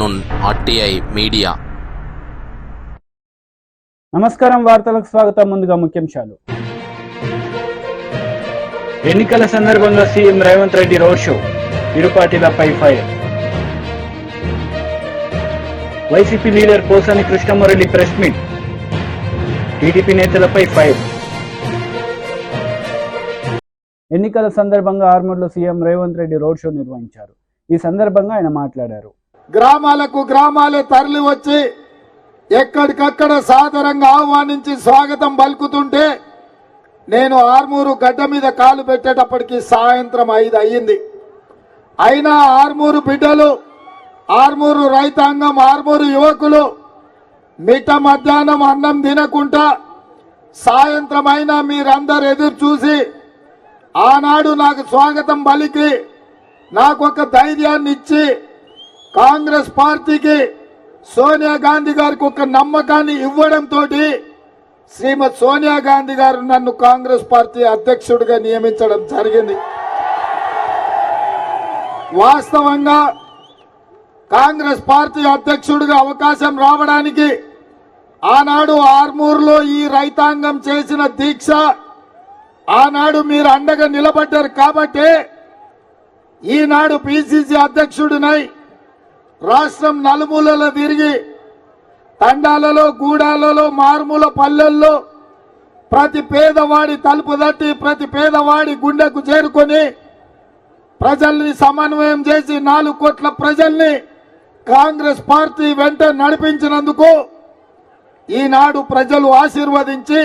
Afternoon RTI media. నమస్కారం, వార్తలకు స్వాగతం. ముందుగా ముఖ్యాంశాలు. ఎన్నికల సందర్భంగా CM Revanth Reddy road show, ఇరు పార్టీలపై fire. YCP leader Posani Krishnamurali press meet, TDP నేతలపై ఫైర్. ఎన్నికల సందర్భంగా ఆర్మూర్లో CM Revanth Reddy road show నిర్వహించారు. ఈ సందర్భంగా ఆయన మాట్లాడారు. గ్రామాలే తరలి వచ్చి ఎక్కడికక్కడ సాదరంగా ఆహ్వానించి స్వాగతం పలుకుతుంటే నేను ఆర్మూరు గడ్డ మీద కాలు పెట్టేటప్పటికి సాయంత్రం 5 అయ్యింది. అయినా ఆర్మూరు బిడ్డలు, ఆర్మూరు రైతాంగం, ఆర్మూరు యువకులు మిట్ట మధ్యాహ్నం అన్నం తినకుండా సాయంత్రం అయినా మీరందరూ ఎదురు చూసి ఆనాడు నాకు స్వాగతం పలికి నాకు ఒక ధైర్యాన్ని ఇచ్చి కాంగ్రెస్ పార్టీకి సోనియా గాంధీ గారికి ఒక నమ్మకాన్ని ఇవ్వడంతో శ్రీమతి సోనియా గాంధీ గారు నన్ను కాంగ్రెస్ పార్టీ అధ్యక్షుడిగా నియమించడం జరిగింది. వాస్తవంగా కాంగ్రెస్ పార్టీ అధ్యక్షుడిగా అవకాశం రావడానికి ఆనాడు ఆర్మూర్లో ఈ రైతాంగం చేసిన దీక్ష, ఆనాడు మీరు అండగా నిలబడ్డారు కాబట్టి ఈనాడు పిసిసి అధ్యక్షుడినై రాష్ట్రం నలుమూలలో తిరిగి తండాలలో, గూడాలలో, మారుమూల పల్లెల్లో ప్రతి పేదవాడి తలుపు తట్టి ప్రతి పేదవాడి గుండెకు చేరుకొని ప్రజల్ని సమన్వయం చేసి 4 కోట్ల ప్రజల్ని కాంగ్రెస్ పార్టీ వెంట నడిపించినందుకు ఈనాడు ప్రజలు ఆశీర్వదించి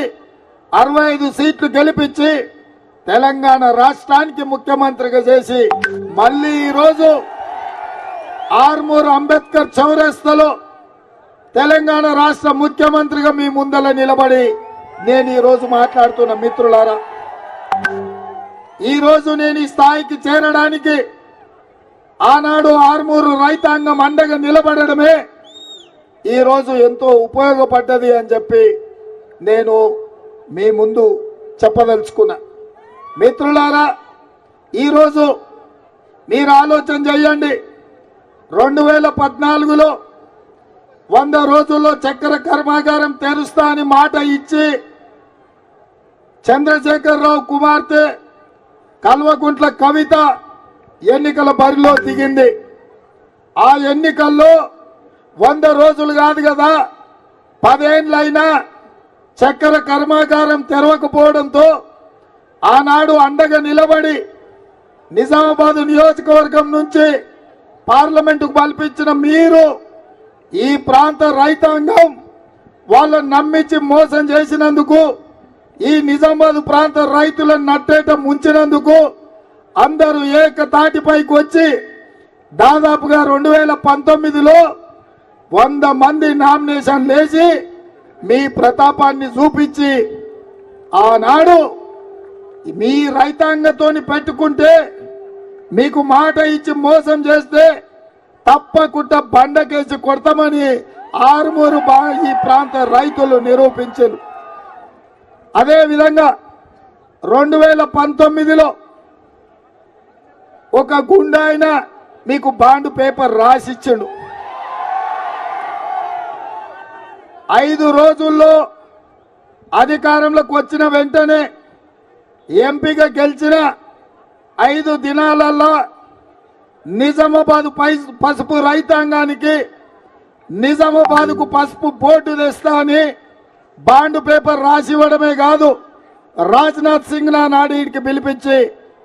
65 సీట్లు గెలిపించి తెలంగాణ రాష్ట్రానికి ముఖ్యమంత్రిగా చేసి మళ్ళీ ఈరోజు ఆర్మూర్ అంబేద్కర్ చౌరస్తాలో తెలంగాణ రాష్ట్ర ముఖ్యమంత్రిగా మీ ముందల నిలబడి నేను ఈరోజు మాట్లాడుతున్న మిత్రులారా, ఈరోజు నేను ఈ స్థాయికి చేరడానికి ఆనాడు ఆర్మూరు రైతాంగం అండగా నిలబడడమే ఈరోజు ఎంతో ఉపయోగపడ్డది అని చెప్పి నేను మీ ముందు చెప్పదలుచుకున్నా. మిత్రులారా, ఈరోజు మీరు ఆలోచన చేయండి. 2014లో 100 రోజుల్లో చక్కెర కర్మాగారం తెరుస్తా అని మాట ఇచ్చి చంద్రశేఖరరావు కుమార్తె కల్వకుంట్ల కవిత ఎన్నికల బరిలో దిగింది. ఆ ఎన్నికల్లో 100 రోజులు కాదు కదా, 10 ఏళ్లైనా చక్కెర కర్మాగారం తెరవకపోవడంతో ఆనాడు అండగా నిలబడి నిజామాబాద్ నియోజకవర్గం నుంచి పార్లమెంటుకు పంపించిన మీరు ఈ ప్రాంత రైతాంగం వాళ్ళని నమ్మించి మోసం చేసినందుకు, ఈ నిజామాబాద్ ప్రాంత రైతులను నట్టేట ముంచినందుకు అందరూ ఏకతాటిపైకి వచ్చి దాదాపుగా 2019లో 100 మంది నామినేషన్ వేసి మీ ప్రతాపాన్ని చూపించి ఆనాడు మీ రైతాంగంతోని పెట్టుకుంటే మీకు మాట ఇచ్చి మోసం చేస్తే తప్పకుండా బండకేసి కొడతామని ఆర్మూరు ఈ ప్రాంత రైతులు నిరూపించారు. అదేవిధంగా 2019లో ఒక గుండాయన మీకు బాండ్ పేపర్ రాసిచ్చాడు. 5 రోజుల్లో అధికారంలోకి వచ్చిన వెంటనే ఎంపీగా గెలిచిన 5 దినాలలో నిజామాబాద్ పసుపు రైతాంగానికి నిజామాబాద్కు పసుపు బోర్డు తెస్తా అని బాండ్ పేపర్ రాసి ఇవ్వడమే కాదు, రాజ్నాథ్ సింగ్ నాడికి పిలిపించి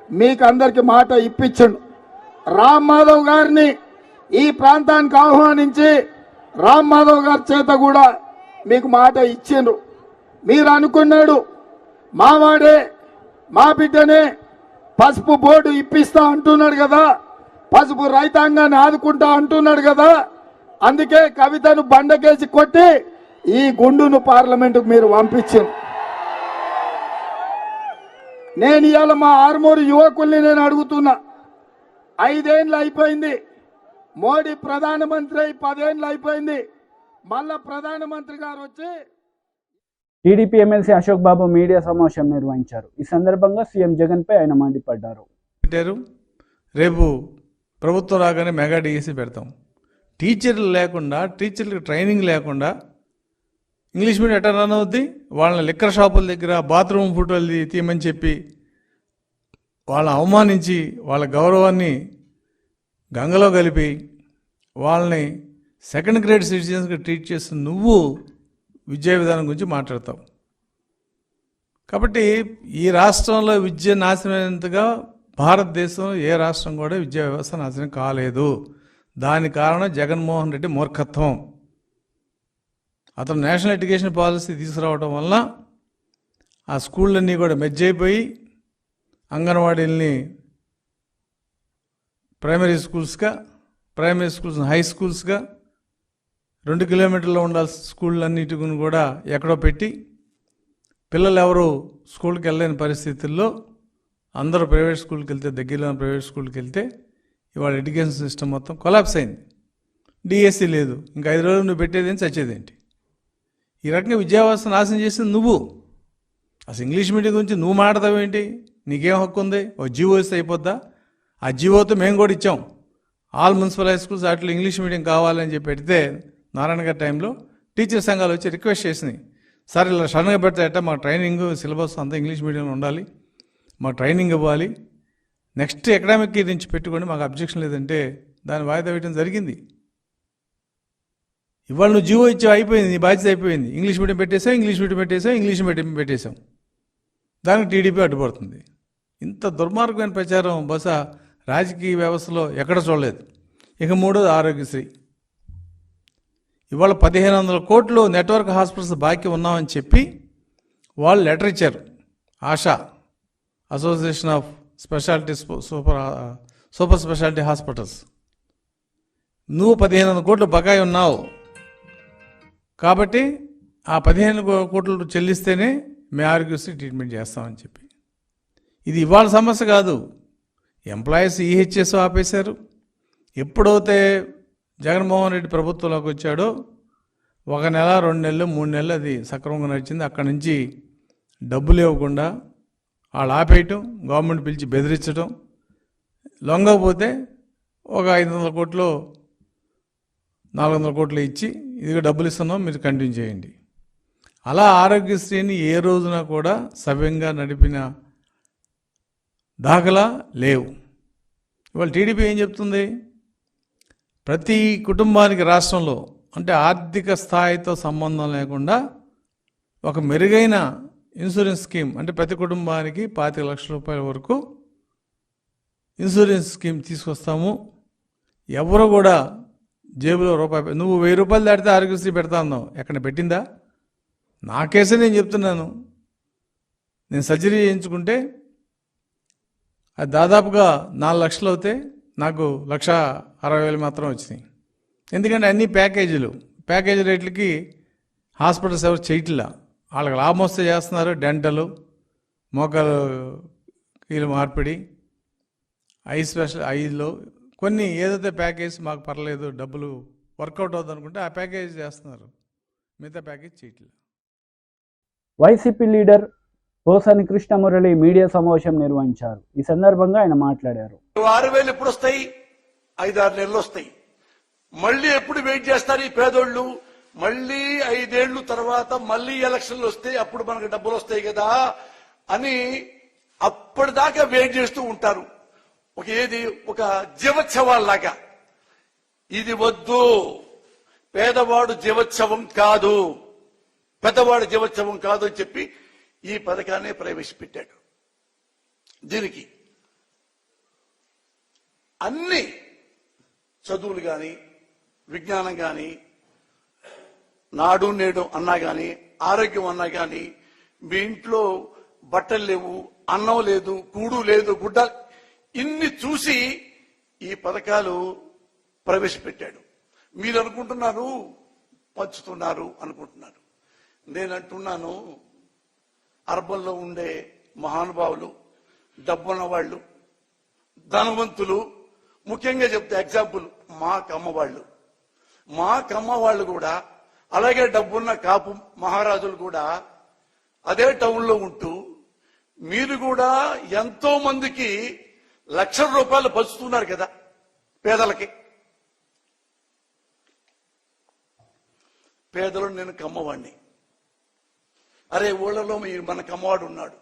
మీకు అందరికి మాట ఇప్పించండు. రామ్ మాధవ్ గారిని ఈ ప్రాంతానికి ఆహ్వానించి రామ్ మాధవ్ గారి చేత కూడా మీకు మాట ఇచ్చిండ్రు. మీరు అనుకున్నాడు మావాడే మా బిడ్డనే పసుపు బోర్డు ఇప్పిస్తా అంటున్నాడు కదా, పసుపు రైతాంగాన్ని ఆదుకుంటా అంటున్నాడు కదా, అందుకే కవితను బండకేసి కొట్టి ఈ గుండును పార్లమెంటుకు మీరు పంపించారు. నేను ఇవాళ మా ఆర్మూరు యువకుల్ని నేను అడుగుతున్నా, 5 ఏళ్ళు అయిపోయింది, మోడీ ప్రధానమంత్రి అయి 10 ఏళ్ళు అయిపోయింది, మళ్ళా ప్రధానమంత్రి గారు వచ్చి టీడీపీ ఎమ్మెల్సీ అశోక్ బాబు మీడియా సమావేశం నిర్వహించారు. ఈ సందర్భంగా సీఎం జగన్ పై ఆయన మండిపడ్డారు. రేపు ప్రభుత్వం రాగానే మెగా డిఎస్సి పెడతాం. టీచర్లు లేకుండా, టీచర్లకు ట్రైనింగ్ లేకుండా ఇంగ్లీష్ మీడియం ఎట్లా రన్ అవుద్ది? వాళ్ళని లిక్కర్ షాపుల దగ్గర బాత్రూమ్ ఫోటోలు తీయమని చెప్పి వాళ్ళని అవమానించి వాళ్ళ గౌరవాన్ని గంగలో కలిపి వాళ్ళని సెకండ్ గ్రేడ్ సిటిజన్స్గా ట్రీట్ చేస్తున్న నువ్వు విద్యా విధానం గురించి మాట్లాడతావు. కాబట్టి ఈ రాష్ట్రంలో విద్య నాశనమైనంతగా భారతదేశంలో ఏ రాష్ట్రం కూడా విద్యా వ్యవస్థ నాశనం కాలేదు. దానికి కారణం జగన్మోహన్ రెడ్డి మూర్ఖత్వం. అతను నేషనల్ ఎడ్యుకేషన్ పాలసీ తీసుకురావడం వల్ల ఆ స్కూళ్ళన్నీ కూడా మెర్జ్ అయిపోయి అంగన్వాడీలని ప్రైమరీ స్కూల్స్ హై స్కూల్స్గా 2 కిలోమీటర్లో ఉండాల్సిన స్కూళ్ళన్నిటిని కూడా ఎక్కడో పెట్టి పిల్లలు ఎవరు స్కూల్కి వెళ్ళలేని పరిస్థితుల్లో అందరూ ప్రైవేట్ స్కూల్కి వెళ్తే, దగ్గరలో ప్రైవేట్ స్కూల్కి వెళ్తే ఇవాళ ఎడ్యుకేషన్ సిస్టమ్ మొత్తం కొలాప్స్ అయింది. డిఎస్సి లేదు. ఇంకా 5 రోజులు నువ్వు పెట్టేదేంటి, చచ్చేదేంటి? ఈ రకంగా విద్యావ్యవస్థ నాశనం చేసింది నువ్వు. అసలు ఇంగ్లీష్ మీడియం గురించి నువ్వు మాట్లాడతావేంటి? నీకేం హక్కు ఉంది? ఓ జీవో ఇస్తే అయిపోద్దా? ఆ జీవోతో మేము కూడా ఇచ్చాం. ఆల్ మున్సిపల్ హై స్కూల్స్ వాటిలో ఇంగ్లీష్ మీడియం కావాలని చెప్పి పెడితే నారాయణ గారి టైంలో టీచర్ సంఘాలు వచ్చి రిక్వెస్ట్ చేసినాయి, సార్ ఇలా సడన్గా పెడతాయట, మా ట్రైనింగ్ సిలబస్ అంతా ఇంగ్లీష్ మీడియంలో ఉండాలి, మాకు ట్రైనింగ్ ఇవ్వాలి, నెక్స్ట్ అకాడమిక్ ఇయర్ నుంచి పెట్టుకోండి, మాకు అబ్జెక్షన్ లేదంటే దాన్ని వాయిదా వేయడం జరిగింది. ఇవాళ నువ్వు జీవో ఇచ్చావు, అయిపోయింది, నీ బాధ్యత అయిపోయింది. ఇంగ్లీష్ మీడియం పెట్టేసాం. దానికి టీడీపీ అడ్డుపడుతుంది. ఇంత దుర్మార్గమైన ప్రచారం బహుశా రాజకీయ వ్యవస్థలో ఎక్కడ చూడలేదు. ఇక మూడోది ఆరోగ్యశ్రీ. ఇవాళ 1500 కోట్లు నెట్వర్క్ హాస్పిటల్స్ బాకీ ఉన్నామని చెప్పి వాళ్ళు లెటర్ ఇచ్చారు. ASHA, association of speciality super speciality hospitals. నువ్వు 1500 కోట్లు బకాయి ఉన్నావు కాబట్టి ఆ 15 కోట్లు చెల్లిస్తేనే మేము ఆరోగ్యశ్రీ ట్రీట్మెంట్ చేస్తామని చెప్పి. ఇది ఇవాళ సమస్య కాదు. ఎంప్లాయీస్ ఈహెచ్ఎస్ ఆపేశారు. ఎప్పుడైతే జగన్మోహన్ రెడ్డి ప్రభుత్వంలోకి వచ్చాడో 1 నెల, 2 నెలలు, 3 నెలలు అది సక్రమంగా నడిచింది. అక్కడి నుంచి డబ్బులు ఇవ్వకుండా వాళ్ళు ఆపేయటం, గవర్నమెంట్ పిలిచి బెదిరించడం, లొంగకపోతే ఒక 500 కోట్లు 400 కోట్లు ఇచ్చి ఇదిగో డబ్బులు ఇస్తున్నాం, మీరు కంటిన్యూ చేయండి. అలా ఆరోగ్యశ్రీని ఏ రోజున కూడా సవ్యంగా నడిపిన దాఖలా లేవు. ఇవాళ టీడీపీ ఏం చెప్తుంది? ప్రతి కుటుంబానికి రాష్ట్రంలో అంటే ఆర్థిక స్థాయితో సంబంధం లేకుండా ఒక మెరుగైన ఇన్సూరెన్స్ స్కీమ్, అంటే ప్రతి కుటుంబానికి 25 లక్షల రూపాయల వరకు ఇన్సూరెన్స్ స్కీమ్ తీసుకొస్తాము. ఎవరు కూడా జేబులో రూపాయి, నువ్వు 1000 రూపాయలు దాటితే ఆరోగ్యశ్రీ పెడతా అన్నావు, ఎక్కడ పెట్టిందా? నా కేసే నేను చెప్తున్నాను. నేను సర్జరీ చేయించుకుంటే అది దాదాపుగా 4 లక్షలు అవుతే నాకు 1,60,000 మాత్రం వచ్చినాయి. ఎందుకంటే అన్ని ప్యాకేజీ రేట్లకి హాస్పిటల్స్ ఎవరు చేయట్లా. వాళ్ళకి లాభం వస్తే చేస్తున్నారు. డెంటలు, మోకాలు కీలు మార్పిడి, ఐలో కొన్ని ఏదైతే ప్యాకేజ్ మాకు పర్లేదు, డబ్బులు వర్కౌట్ అవుతుంది అనుకుంటే ఆ ప్యాకేజ్ చేస్తున్నారు, మిగతా ప్యాకేజ్ చేయట్లా. YCP leader Posani Krishnamurali media సమావేశం నిర్వహించారు. ఈ సందర్భంగా ఆయన మాట్లాడారు. 6,000 ఎప్పుడు వస్తాయి? 5-6 నెలలు వస్తాయి. మళ్ళీ ఎప్పుడు వెయిట్ చేస్తారు ఈ పేదోళ్ళు? మళ్ళీ 5 ఏళ్ల తర్వాత మళ్ళీ ఎలక్షన్లు వస్తాయి, అప్పుడు మనకు డబ్బులు వస్తాయి కదా అని అప్పటిదాకా వెయిట్ చేస్తూ ఉంటారు. ఒక జీవోత్సవాల్లాగా. ఇది వద్దు. పేదవాడు జీవోత్సవం కాదు, పెద్దవాడు జీవోత్సవం కాదు అని చెప్పి ఈ పథకాన్ని ప్రవేశపెట్టాడు. దీనికి అన్ని చదువులు కానీ, విజ్ఞానం కానీ, నాడు నేడు అన్నా కానీ, ఆరోగ్యం అన్నా కానీ, మీ ఇంట్లో బట్టలు లేవు, అన్నం లేదు, కూడు లేదు, గుడ్డ, ఇన్ని చూసి ఈ పథకాలు ప్రవేశపెట్టాడు. మీరు అనుకుంటున్నారు పంచుతున్నారు అనుకుంటున్నారు. నేను అంటున్నాను, అర్బన్లో ఉండే మహానుభావులు, డబ్బున్న వాళ్ళు, ధనవంతులు, ముఖ్యంగా చెప్తే ఎగ్జాంపుల్ మా కమ్మ వాళ్ళు కూడా, అలాగే డబ్బున్న కాపు మహారాజులు కూడా అదే టౌన్లో ఉంటూ మీరు కూడా ఎంతో మందికి లక్షల రూపాయలు పంచుతున్నారు కదా పేదలకి. పేదలు నేను కమ్మవాడిని. అరే ఊళ్ళలో మన కమ్మవాడు ఉన్నాడు,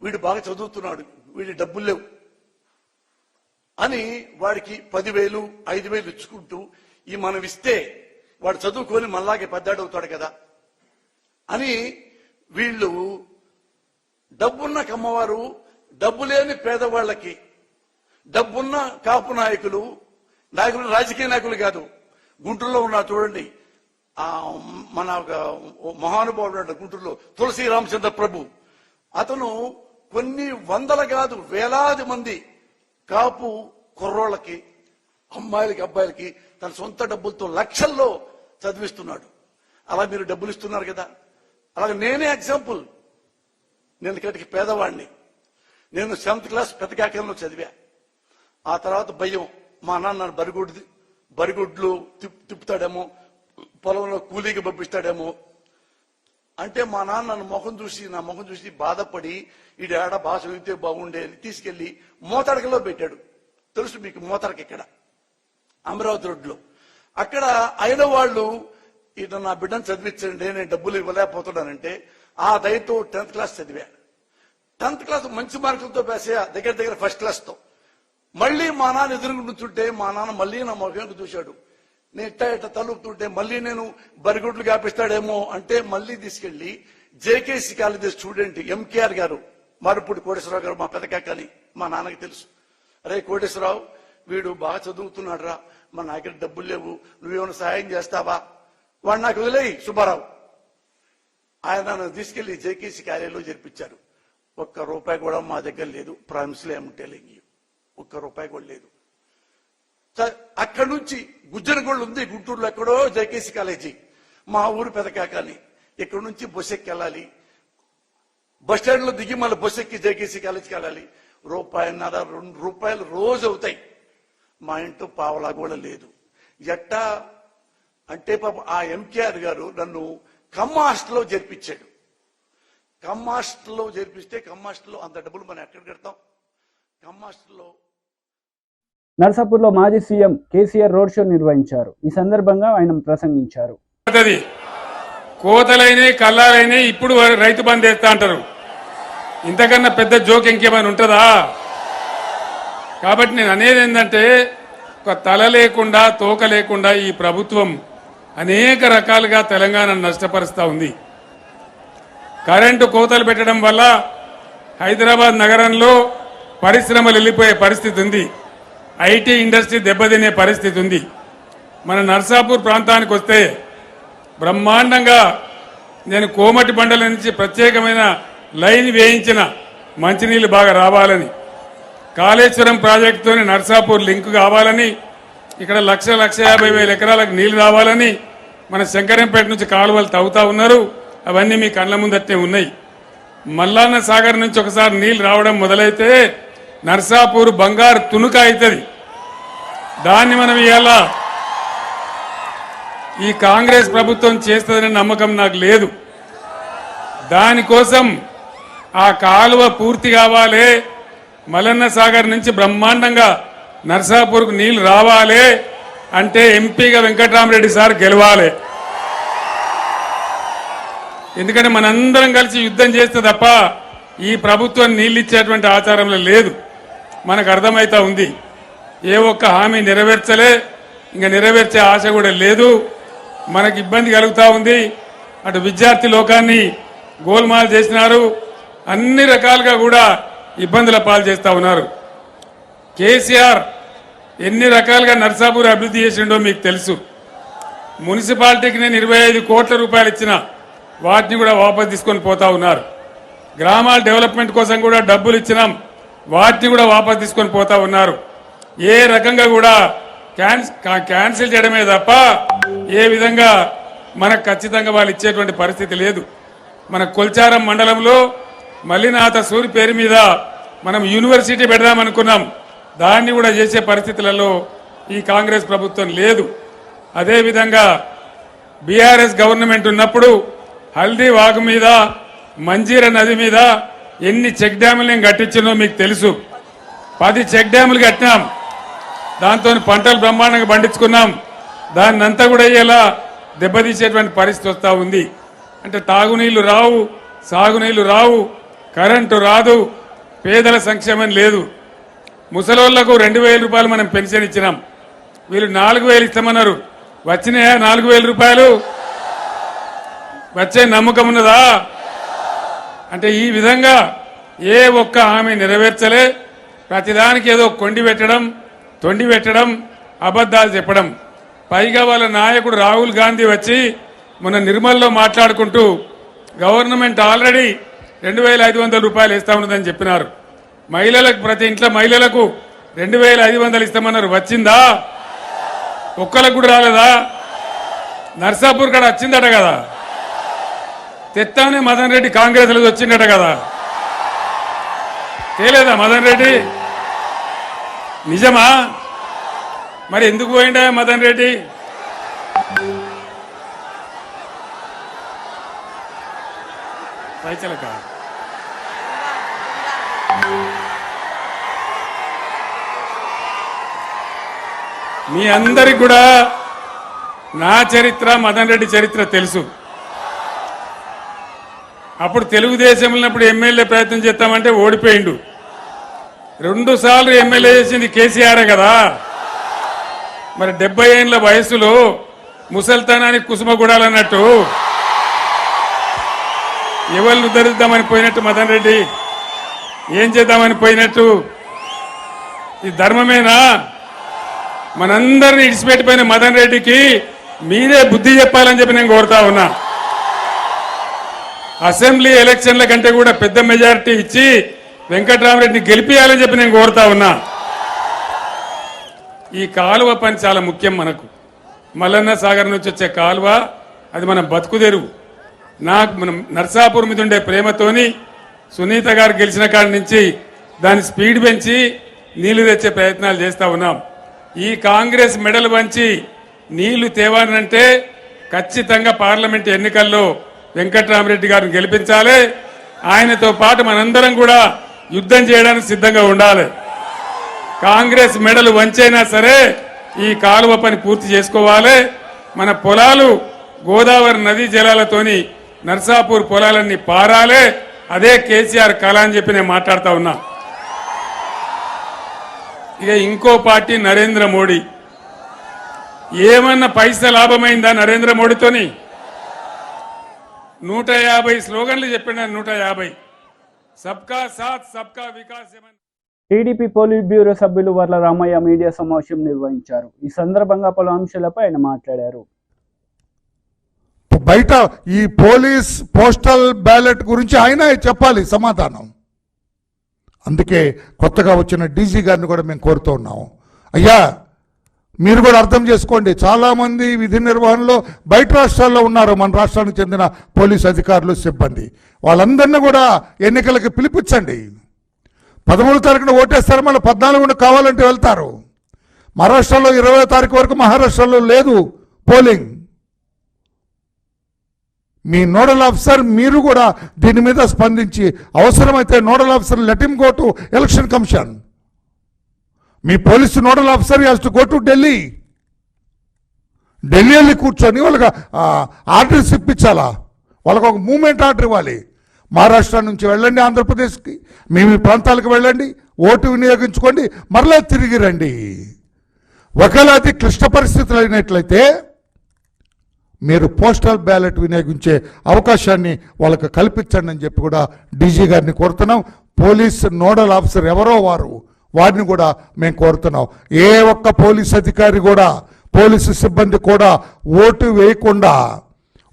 వీడు బాగా చదువుతున్నాడు, వీడి డబ్బులు లేవు అని వాడికి 10,000 5,000 ఇచ్చుకుంటూ ఈ మనం ఇస్తే వాడు చదువుకొని మనలాగే పెద్దాడవుతాడు కదా అని వీళ్ళు డబ్బున్న కమ్మవారు డబ్బు లేని పేదవాళ్ళకి, డబ్బున్న కాపు నాయకులు రాజకీయ నాయకులు కాదు, గుంటూరులో ఉన్నా చూడండి, మన మహానుభావుడు గుంటూరులో తులసి రామచంద్ర ప్రభు, అతను కొన్ని వందల కాదు వేలాది మంది కాపు కుర్రోళ్ళకి, అమ్మాయిలకి అబ్బాయిలకి తన సొంత డబ్బులతో లక్షల్లో చదివిస్తున్నాడు. అలా మీరు డబ్బులు ఇస్తున్నారు కదా. అలాగే నేనే ఎగ్జాంపుల్. నేను ఇక్కడికి పేదవాడిని. నేను 7th క్లాస్ పెద్దకాకంలో చదివా. ఆ తర్వాత భయం, మా నాన్న బరిగుడ్లు తిప్పుతాడేమో, పొలంలో కూలీకి పంపిస్తాడేమో అంటే మా నాన్న నా ముఖం చూసి బాధపడి ఈ ఏడ బాగా చదివితే బాగుండే అని తీసుకెళ్లి మోతడకలో పెట్టాడు. తెలుసు మీకు మోతడక, ఇక్కడ అమరావతి రోడ్లో. అక్కడ అయిన వాళ్ళు ఇటు నా బిడ్డను చదివించండి, నేను డబ్బులు ఇవ్వలేకపోతున్నానంటే ఆ దయతో 10th క్లాస్ చదివా. 10th క్లాస్ మంచి మార్కులతో పేసా, దగ్గర ఫస్ట్ క్లాస్తో. మళ్ళీ మా నాన్న ఎదురుగుంటుంటే మా నాన్న మళ్ళీ నా మొఖంకు చూశాడు. నేను ఇట్ట తలుపుతుంటే మళ్ళీ నేను బరిగుడ్లు కాపిస్తాడేమో అంటే మళ్ళీ తీసుకెళ్లి జేకేసీ కాలేజీ స్టూడెంట్ ఎంకేఆర్ గారు, మారుపూడి కోటేశ్వరరావు గారు, మా పెదకాకని మా నాన్నకి తెలుసు. అరే కోటేశ్వరరావు, వీడు బాగా చదువుతున్నాడు రా, మా దగ్గర డబ్బులు లేవు, నువ్వేమైనా సహాయం చేస్తావా? వాడు నాకు వదిలేయి సుబ్బారావు. ఆయన నన్ను తీసుకెళ్లి జేకేసీ కాలేజీలో చేర్పించారు. ₹1 కూడా మా దగ్గర లేదు, ప్రామిస్లో ఏమంటే లేని ₹1 కూడా లేదు. అక్కడి నుంచి గుజ్జనగోళ్ళు ఉంది గుంటూరులో, ఎక్కడో జేకేసీ కాలేజీ, మా ఊరు పెదకాకని. ఇక్కడ నుంచి బస్ ఎక్కి వెళ్ళాలి, బస్ స్టాండ్ లో దిగి మళ్ళీ బస్ ఎక్కి జేకేసీ కాలేజీకి వెళ్ళాలి. ₹1.5 2 రోజు అవుతాయి. మా ఇంట్లో పావలా కూడా లేదు. ఎట్టా అంటే పాప ఆ ఎంకేఆర్ గారు నన్ను కమ్మ హాస్టల్లో చేర్పించాడు. కమ్మ హాస్టల్లో చేర్పిస్తే కమ్మ హాస్టల్లో అంత డబ్బులు మనం ఎక్కడ కడతాం? కమ్మ హాస్టల్లో నర్సాపూర్లో మాజీ సీఎం కేసీఆర్ రోడ్ షో నిర్వహించారు. ఈ సందర్భంగా ఆయన ప్రసంగించారు. కోతలైన కల్లాలైన ఇప్పుడు రైతు బంద్ వేస్తా అంటారు. ఇంతకన్నా పెద్ద జోక్ ఇంకేమైనా ఉంటుందా? కాబట్టి నేను అనేది ఏంటంటే, ఒక తల లేకుండా తోక లేకుండా ఈ ప్రభుత్వం అనేక రకాలుగా తెలంగాణను నష్టపరుస్తూ ఉంది. కరెంటు కోతలు పెట్టడం వల్ల హైదరాబాద్ నగరంలో పరిశ్రమలు వెళ్ళిపోయే పరిస్థితి ఉంది. ఐటీ ఇండస్ట్రీ దెబ్బతినే పరిస్థితి ఉంది. మన నర్సాపూర్ ప్రాంతానికి వస్తే బ్రహ్మాండంగా నేను కోమటి బండల నుంచి ప్రత్యేకమైన లైన్ వేయించిన, మంచినీళ్లు బాగా రావాలని, కాళేశ్వరం ప్రాజెక్టుతోని నర్సాపూర్ లింక్ కావాలని, ఇక్కడ 1,50,000 ఎకరాలకు నీళ్లు రావాలని మన శంకరంపేట నుంచి కాలువలు తవ్వుతా ఉన్నారు. అవన్నీ మీ కళ్ళ ముందట్టే ఉన్నాయి. మల్లన్న సాగర్ నుంచి ఒకసారి నీళ్లు రావడం మొదలైతే నర్సాపూర్ బంగారు తునుక అవుతుంది. దాన్ని మనం ఇవాళ ఈ కాంగ్రెస్ ప్రభుత్వం చేస్తుందనే నమ్మకం నాకు లేదు. దానికోసం ఆ కాలువ పూర్తి కావాలి, మల్లన్న సాగర్ నుంచి బ్రహ్మాండంగా నర్సాపూర్కు నీళ్లు రావాలి అంటే ఎంపీగా వెంకటరామరెడ్డి సార్ గెలవాలి. ఎందుకంటే మనందరం కలిసి యుద్ధం చేస్తే తప్ప ఈ ప్రభుత్వం నీళ్లు ఇచ్చేటువంటి ఆచారంలో లేదు. మనకు అర్థమైతా ఉంది. ఏ ఒక్క హామీ నెరవేర్చలే, ఇంకా నెరవేర్చే ఆశ కూడా లేదు. మనకు ఇబ్బంది కలుగుతూ ఉంది. అటు విద్యార్థి లోకాన్ని గోల్మాల్ చేసినారు, అన్ని రకాలుగా కూడా ఇబ్బందుల పాలు చేస్తూ ఉన్నారు. కేసీఆర్ ఎన్ని రకాలుగా నర్సాపూర్ అభివృద్ధి చేసిండో మీకు తెలుసు. మున్సిపాలిటీకి నేను 25 కోట్ల రూపాయలు ఇచ్చిన, వాటిని కూడా వాపసు తీసుకొని పోతా ఉన్నారు. గ్రామాల డెవలప్మెంట్ కోసం కూడా డబ్బులు ఇచ్చినాం, వాటిని కూడా వాపసు తీసుకొని పోతా ఉన్నారు. ఏ రకంగా కూడా క్యాన్సిల్ చేయడమే తప్ప ఏ విధంగా మనకు ఖచ్చితంగా వాళ్ళు ఇచ్చేటువంటి పరిస్థితి లేదు. మన కొల్చారం మండలంలో మల్లినాథ సూరి పేరు మీద మనం యూనివర్సిటీ పెడదామనుకున్నాం, దాన్ని కూడా చేసే పరిస్థితులలో ఈ కాంగ్రెస్ ప్రభుత్వం లేదు. అదేవిధంగా బీఆర్ఎస్ గవర్నమెంట్ ఉన్నప్పుడు హల్దీ వాగు మీద, మంజీర నది మీద ఎన్ని చెక్ డ్యాములు నేను కట్టించినో మీకు తెలుసు. 10 చెక్ డ్యాములు కట్టినాం, దాంతో పంటలు బ్రహ్మాండంగా పండించుకున్నాం. దాన్నంతా కూడా ఇలా దెబ్బతీసేటువంటి పరిస్థితి వస్తూ ఉంది. అంటే తాగునీళ్లు రావు, సాగునీళ్లు రావు, కరెంటు రాదు, పేదల సంక్షేమం లేదు. ముసలోళ్లకు 2,000 రూపాయలు మనం పెన్షన్ ఇచ్చినాం, వీళ్ళు 4,000 ఇస్తామన్నారు. వచ్చినాయా 4,000 రూపాయలు? వచ్చే నమ్మకం ఉన్నదా? అంటే ఈ విధంగా ఏ ఒక్క హామీ నెరవేర్చలే, ప్రతిదానికి ఏదో కొండి పెట్టడం, తొండి పెట్టడం, అబద్ధాలు చెప్పడం. పైగా వాళ్ళ నాయకుడు రాహుల్ గాంధీ వచ్చి మొన్న నిర్మల్లో మాట్లాడుకుంటూ గవర్నమెంట్ ఆల్రెడీ 2,500 రూపాయలు ఇస్తా ఉన్నదని చెప్పినారు. మహిళలకు, ప్రతి ఇంట్లో మహిళలకు 2,500 ఇస్తామన్నారు. వచ్చిందా? ఒక్కలకు కూడా రాలేదా? నర్సాపూర్ కాడ వచ్చిందట కదా, తెత్తానే మదన్ రెడ్డి కాంగ్రెస్ లో వచ్చిందట కదా, తేలేదా మదన్ రెడ్డి? నిజమా? మరి ఎందుకు పోయిండా మదన్ రెడ్డి? పైచలక మీ అందరికి కూడా నా చరిత్ర, మదన్ రెడ్డి చరిత్ర తెలుసు. అప్పుడు తెలుగుదేశంలో ఉన్నప్పుడు ఎమ్మెల్యే ప్రయత్నం చేస్తామంటే ఓడిపోయిండు. 2 సార్లు ఎమ్మెల్యే చేసింది కేసీఆర్ కదా. మరి 70 ఏళ్ల వయసులో ముసల్తనానికి కుసుమగుడాలన్నట్టు ఎవరిని ఉద్ధరిద్దామని పోయినట్టు మదన్ రెడ్డి, ఏం చేద్దామని పోయినట్టు? ఇది ధర్మమేనా? మనందరినీ ఇడిచిపెట్టిపోయిన మదన్ రెడ్డికి మీరే బుద్ధి చెప్పాలని చెప్పి నేను కోరుతా ఉన్నా. అసెంబ్లీ ఎలక్షన్ల కంటే కూడా పెద్ద మెజారిటీ ఇచ్చి వెంకట్రామరెడ్డిని గెలిపియాలని చెప్పి నేను కోరుతా ఉన్నా. ఈ కాలువ పని చాలా ముఖ్యం మనకు. మల్లన్న సాగర్ నుంచి వచ్చే కాలువ, అది మన బతుకుదెరువు. నాకు మనం నర్సాపూర్ మీద ఉండే ప్రేమతోని సునీత గారు గెలిచిన కాడి నుంచి దాని స్పీడ్ పెంచి నీళ్లు తెచ్చే ప్రయత్నాలు చేస్తూ ఉన్నాం. ఈ కాంగ్రెస్ మెడలు వంచి నీళ్లు తేవాలంటే ఖచ్చితంగా పార్లమెంట్ ఎన్నికల్లో వెంకట్రామరెడ్డి గారిని గెలిపించాలి. ఆయనతో పాటు మనందరం కూడా యుద్ధం చేయడానికి సిద్ధంగా ఉండాలి. కాంగ్రెస్ మెడలు వంచైనా సరే ఈ కాలువ పని పూర్తి చేసుకోవాలి. మన పొలాలు గోదావరి నదీ జలాలతోని నర్సాపూర్ పొలాలన్నీ పారాలే. అదే కేసీఆర్ కళ అని చెప్పి నేను మాట్లాడుతా ఉన్నా. ఇక ఇంకో పార్టీ నరేంద్ర మోడీ. ఏమన్నా పైసా లాభమైందా నరేంద్ర మోడీతోని? 150 స్లోగన్లు చెప్పిన 150 సబ్కా సాత్ సబ్కా వికాస్. టీడీపీ పోలిట్ బ్యూరో సభ్యులు వర్ల రామయ్య మీడియా సమావేశం నిర్వహించారు. ఈ సందర్భంగా పలు అంశాలపై ఆయన మాట్లాడారు. బయట ఈ పోలీస్ పోస్టల్ బ్యాలెట్ గురించి ఆయన చెప్పాలి సమాధానం. అందుకే కొత్తగా వచ్చిన డీజీ గారిని కూడా మేము కోరుతూ ఉన్నాము. అయ్యా, మీరు కూడా అర్థం చేసుకోండి, చాలామంది విధి నిర్వహణలో బయట రాష్ట్రాల్లో ఉన్నారు, మన రాష్ట్రానికి చెందిన పోలీస్ అధికారులు, సిబ్బంది. వాళ్ళందరినీ కూడా ఎన్నికలకి పిలిపించండి. 13వ తారీఖున ఓటేస్తారు, మళ్ళీ 14న కావాలంటే వెళ్తారు. మహారాష్ట్రలో 20వ తారీఖు వరకు మహారాష్ట్రలో లేదు పోలింగ్. మీ నోడల్ ఆఫీసర్ మీరు కూడా దీని మీద స్పందించి అవసరమైతే nodal officer let him go to election commission. Me police nodal officer has to go to Delhi. Delhi వెళ్ళి కూర్చొని వాళ్ళకి ఆర్డర్స్ ఇప్పించాలా, వాళ్ళకు ఒక మూమెంట్ ఆర్డర్ ఇవ్వాలి. మహారాష్ట్ర నుంచి వెళ్ళండి ఆంధ్రప్రదేశ్కి, మీ ప్రాంతాలకు వెళ్ళండి, ఓటు వినియోగించుకోండి, మరలా తిరిగి రండి. ఒకవేళ అది క్లిష్ట పరిస్థితులు అయినట్లయితే మీరు పోస్టల్ బ్యాలెట్ వినియోగించే అవకాశాన్ని వాళ్ళకు కల్పించండి అని చెప్పి కూడా డీజీ గారిని కోరుతున్నాం. పోలీస్ నోడల్ ఆఫీసర్ ఎవరో వారిని కూడా మేము కోరుతున్నాం. ఏ ఒక్క పోలీస్ అధికారి కూడా, పోలీసు సిబ్బంది కూడా ఓటు వేయకుండా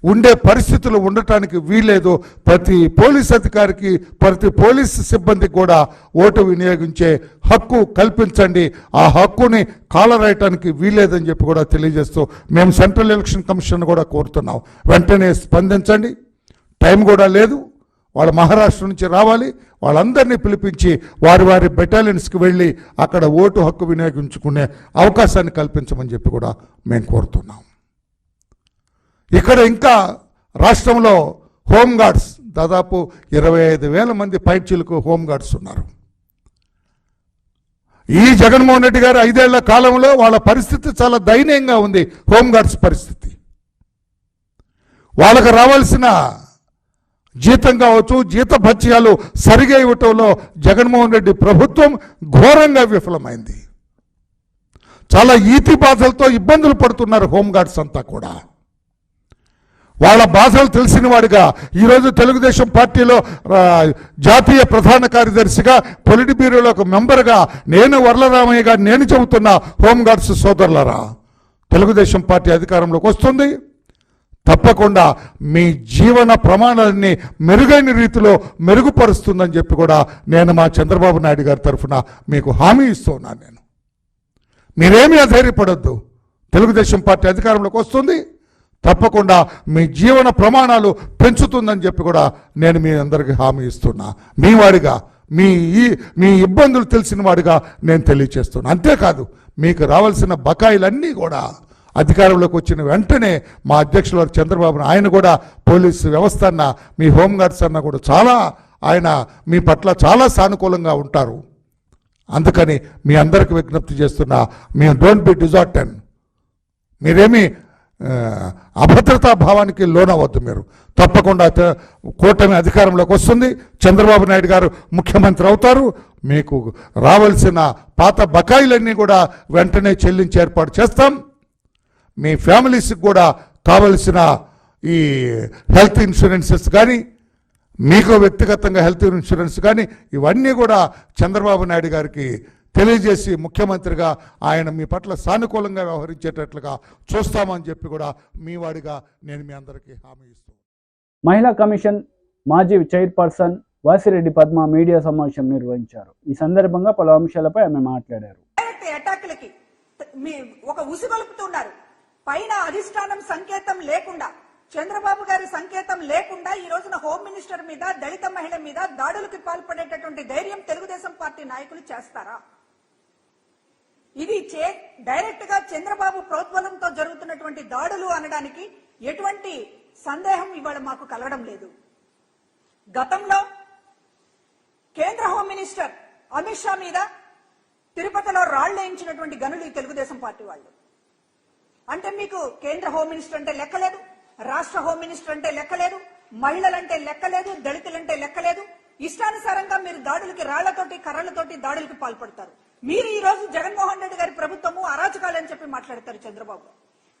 ఉండే పరిస్థితులు ఉండటానికి వీలేదు. ప్రతి పోలీస్ అధికారికి, ప్రతి పోలీస్ సిబ్బందికి కూడా ఓటు వినియోగించే హక్కు కల్పించండి. ఆ హక్కుని కాలరాయటానికి వీలేదని చెప్పి కూడా తెలియజేస్తూ మేము సెంట్రల్ ఎలక్షన్ కమిషన్ కూడా కోరుతున్నాం. వెంటనే స్పందించండి. టైం కూడా లేదు, వాళ్ళు మహారాష్ట్ర నుంచి రావాలి. వాళ్ళందరినీ పిలిపించి వారి వారి బెటాలియన్స్కి వెళ్ళి అక్కడ ఓటు హక్కు వినియోగించుకునే అవకాశాన్ని కల్పించమని చెప్పి కూడా మేము కోరుతున్నాం. ఇక్కడ ఇంకా రాష్ట్రంలో హోంగార్డ్స్ దాదాపు 25,000 మంది పైచిలకు హోంగార్డ్స్ ఉన్నారు. ఈ జగన్మోహన్ రెడ్డి గారు 5 ఏళ్ల కాలంలో వాళ్ళ పరిస్థితి చాలా దయనీయంగా ఉంది. హోంగార్డ్స్ పరిస్థితి వాళ్ళకు రావాల్సిన జీతం కావచ్చు, జీతభత్యాలు సరిగా ఇవ్వటంలో జగన్మోహన్ రెడ్డి ప్రభుత్వం ఘోరంగా విఫలమైంది. చాలా ఈతి బాధలతో ఇబ్బందులు పడుతున్నారు హోంగార్డ్స్ అంతా కూడా. వాళ్ళ బాధలు తెలిసిన వాడిగా ఈరోజు తెలుగుదేశం పార్టీలో జాతీయ ప్రధాన కార్యదర్శిగా, పొలిట్ బ్యూరోలో ఒక మెంబర్గా నేను వరలరామయ్య గారు నేను చెబుతున్నా, హోంగార్డ్స్ సోదరులరా, తెలుగుదేశం పార్టీ అధికారంలోకి వస్తుంది, తప్పకుండా మీ జీవన ప్రమాణాలని మెరుగైన రీతిలో మెరుగుపరుస్తుందని చెప్పి కూడా నేను మా చంద్రబాబు నాయుడు గారి తరఫున మీకు హామీ ఇస్తున్నాను. నేను మీరేమీ అధైర్యపడొద్దు, తెలుగుదేశం పార్టీ అధికారంలోకి వస్తుంది, తప్పకుండా మీ జీవన ప్రమాణాలు పెంచుతుందని చెప్పి కూడా నేను మీ అందరికీ హామీ ఇస్తున్నా. మీ వాడిగా, మీ ఇబ్బందులు తెలిసిన వాడిగా నేను తెలియచేస్తున్నా. అంతేకాదు, మీకు రావాల్సిన బకాయిలన్నీ కూడా అధికారంలోకి వచ్చిన వెంటనే మా అధ్యక్షులు చంద్రబాబు ఆయన కూడా పోలీసు వ్యవస్థ అన్న, మీ హోంగార్డ్స్ అన్న కూడా చాలా ఆయన మీ పట్ల చాలా సానుకూలంగా ఉంటారు. అందుకని మీ అందరికి విజ్ఞప్తి చేస్తున్నా, మీ డోంట్ బి డిజార్టెన్, మీరేమీ అభద్రతా భావానికి లోనవద్దు. మీరు తప్పకుండా కూటమి అధికారంలోకి వస్తుంది, చంద్రబాబు నాయుడు గారు ముఖ్యమంత్రి అవుతారు, మీకు రావాల్సిన పాత బకాయిలన్నీ కూడా వెంటనే చెల్లించి ఏర్పాటు చేస్తాం. మీ ఫ్యామిలీస్కి కూడా కావలసిన ఈ హెల్త్ ఇన్సూరెన్సెస్ కానీ, మీకు వ్యక్తిగతంగా హెల్త్ ఇన్సూరెన్స్ కానీ ఇవన్నీ కూడా చంద్రబాబు నాయుడు గారికి తెలియజేసి ముఖ్యమంత్రిగా ఆయన మీ పట్ల సానుకూలంగా వ్యవహరించేటట్లుగా చూస్తామని చెప్పి కూడా మీ వాడిగా నేను మీ అందరికీ హామీ ఇస్తాను. మహిళా కమిషన్ మాజీ చైర్పర్సన్ వాసిరెడ్డి పద్మ మీడియా సమావేశం నిర్వహించారు. ఈ సందర్భంగా పలు అంశాలపై ఆమె మాట్లాడారు. అటాక్లకి ఒక ఉసిగొలుపుతున్నారు. పైన అధిష్టానం సంకేతం లేకుండా, చంద్రబాబు గారి సంకేతం లేకుండా ఈ రోజున హోమ్ మినిస్టర్ మీద, దళిత మహిళ మీద దాడులకు పాల్పడేటటువంటి ధైర్యం తెలుగుదేశం పార్టీ నాయకులు చేస్తారా? ఇది డైరెక్ట్ గా చంద్రబాబు ప్రోద్బలంతో జరుగుతున్నటువంటి దాడులు అనడానికి ఎటువంటి సందేహం ఇవాళ మాకు కలగడం లేదు. గతంలో కేంద్ర హోమ్ మినిస్టర్ అమిత్ షా మీద తిరుపతిలో రాళ్లేయించినటువంటి గనులు ఈ తెలుగుదేశం పార్టీ వాళ్ళు. అంటే మీకు కేంద్ర హోమ్ మినిస్టర్ అంటే లెక్కలేదు, రాష్ట్ర హోమ్ మినిస్టర్ అంటే లెక్కలేదు, మహిళలంటే లెక్కలేదు, దళితులంటే లెక్కలేదు. ఇష్టానుసారంగా మీరు దాడులకి రాళ్లతోటి కర్రలతోటి దాడులకు పాల్పడతారు. మీరు ఈ రోజు జగన్మోహన్ రెడ్డి గారి ప్రభుత్వము అరాచకాలు అని చెప్పి మాట్లాడతారు. చంద్రబాబు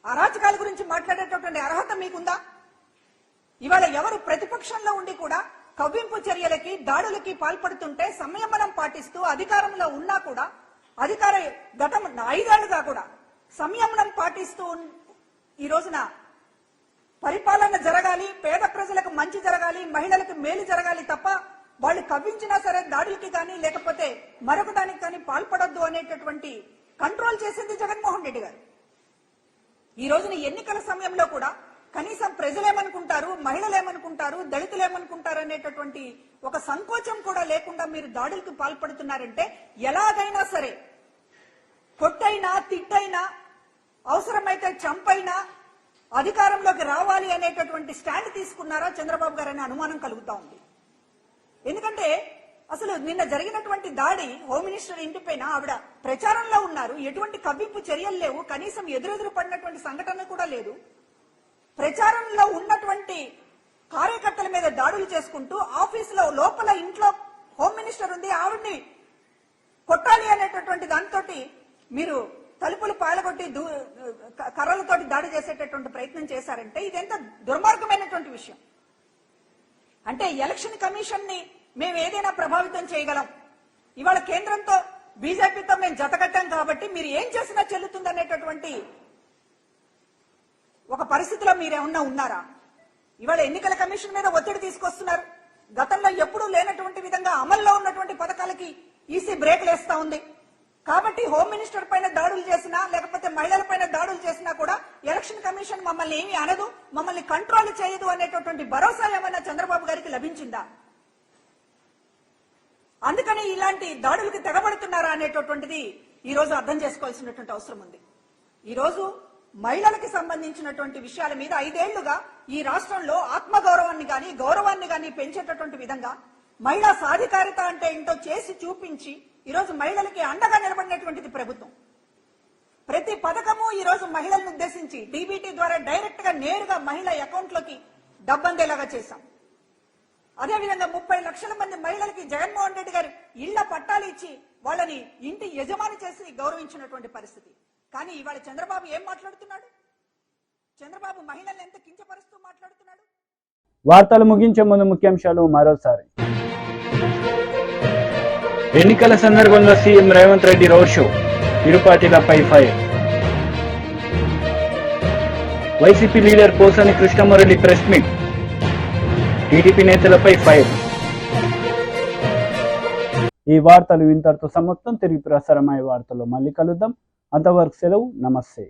అరాచకాల గురించి మాట్లాడేటటువంటి అర్హత మీకుందా? ఇవాళ ఎవరు ప్రతిపక్షంలో ఉండి కూడా కవ్వింపు చర్యలకి, దాడులకి పాల్పడుతుంటే సంయమనం పాటిస్తూ అధికారంలో ఉన్నా కూడా, అధికార గతం 5 ఏళ్లుగా కూడా సంయమనం పాటిస్తూ ఈ రోజున పరిపాలన జరగాలి, పేద ప్రజలకు మంచి జరగాలి, మహిళలకు మేలు జరగాలి తప్ప వాళ్ళు కవ్వించినా సరే దాడులకి కానీ లేకపోతే మరొక దానికి కానీ పాల్పడొద్దు అనేటటువంటి కంట్రోల్ చేసింది జగన్మోహన్ రెడ్డి గారు. ఈ రోజున ఎన్నికల సమయంలో కూడా కనీసం ప్రజలేమనుకుంటారు, మహిళలు ఏమనుకుంటారు, దళితులు ఏమనుకుంటారు అనేటటువంటి ఒక సంకోచం కూడా లేకుండా మీరు దాడులకు పాల్పడుతున్నారంటే ఎలాగైనా సరే కొట్టైనా, తిట్టైనా, అవసరమైతే చంపైనా అధికారంలోకి రావాలి అనేటటువంటి స్టాండ్ తీసుకున్నారా చంద్రబాబు గారు అనే అనుమానం కలుగుతా ఉంది. ఎందుకంటే అసలు నిన్న జరిగినటువంటి దాడి హోమ్ మినిస్టర్ ఇంటిపైన ఆవిడ ప్రచారంలో ఉన్నారు, ఎటువంటి కవ్వింపు చర్యలు లేవు, కనీసం ఎదురెదురు పడినటువంటి సంఘటన కూడా లేదు. ప్రచారంలో ఉన్నటువంటి కార్యకర్తల మీద దాడులు చేసుకుంటూ ఆఫీసులో లోపల ఇంట్లో హోమ్ మినిస్టర్ ఉంది, ఆవిడ్ని కొట్టాలి అనేటటువంటి దాంతో మీరు తలుపులు పాలగొట్టి కర్రలతోటి దాడి చేసేటటువంటి ప్రయత్నం చేశారంటే ఇదెంత దుర్మార్గమైనటువంటి విషయం. అంటే ఎలక్షన్ కమిషన్ ని మేము ఏదైనా ప్రభావితం చేయగలం, ఇవాళ కేంద్రంతో బీజేపీతో మేము జతకట్టాం కాబట్టి మీరు ఏం చేసినా చెల్లుతుందనేటటువంటి ఒక పరిస్థితిలో మీరేమన్నా ఉన్నారా? ఇవాళ ఎన్నికల కమిషన్ మీద ఒత్తిడి తీసుకొస్తున్నారు. గతంలో ఎప్పుడూ లేనటువంటి విధంగా అమల్లో ఉన్నటువంటి పథకాలకి ఈసీ బ్రేక్లు వేస్తా ఉంది. కాబట్టి హోమ్ మినిస్టర్ పైన దాడులు చేసినా లేకపోతే మహిళల పైన దాడులు చేసినా కూడా ఎలక్షన్ కమిషన్ మమ్మల్ని ఏమీ అనదు, మమ్మల్ని కంట్రోల్ చేయదు అనేటటువంటి భరోసా ఏమైనా చంద్రబాబు గారికి లభించిందా? అందుకని ఇలాంటి దాడులకు తెగబడుతున్నారా అనేటటువంటిది ఈ రోజు అర్థం చేసుకోవాల్సినటువంటి అవసరం ఉంది. ఈ రోజు మహిళలకు సంబంధించినటువంటి విషయాల మీద 5 ఏళ్లుగా ఈ రాష్ట్రంలో ఆత్మగౌరవాన్ని గాని, గౌరవాన్ని గాని పెంచేటటువంటి విధంగా మహిళా సాధికారిత అంటే ఏంటో చేసి చూపించి ఈరోజు మహిళలకి అండగా నిలబడినటువంటిది ప్రభుత్వం. ప్రతి పథకము ఈ రోజు మహిళలను ఉద్దేశించి డీబీటీ ద్వారా డైరెక్ట్ గా నేరుగా మహిళ అకౌంట్ లోకి డబ్బందేలాగా చేశాం. అదేవిధంగా 30 లక్షల మంది మహిళలకి జగన్మోహన్ రెడ్డి గారు ఇళ్ల పట్టాలు ఇచ్చి వాళ్ళని ఇంటి యజమాని చేసి గౌరవించినటువంటి పరిస్థితి. కానీ ఇవాళ చంద్రబాబు ఏం మాట్లాడుతున్నాడు? చంద్రబాబు మహిళల్ని ఎంత కించపరుస్తూ మాట్లాడుతున్నాడు? వార్తలు ముగించే ముందు ముఖ్యాంశాలు మరోసారి. ఎన్నికల సందర్భంగా CM Revanth Reddy road show, ఇరుపార్టీలపై fire. YCP leader Posani Krishnamurali press meet, TDP నేతలపై ఫైర్. ఈ వార్తలు ఇంతటితో సమాప్తం. తిరిగి ప్రసారమయ్యే వార్తల్లో మళ్ళీ కలుద్దాం. అంతవరకు సెలవు. నమస్తే.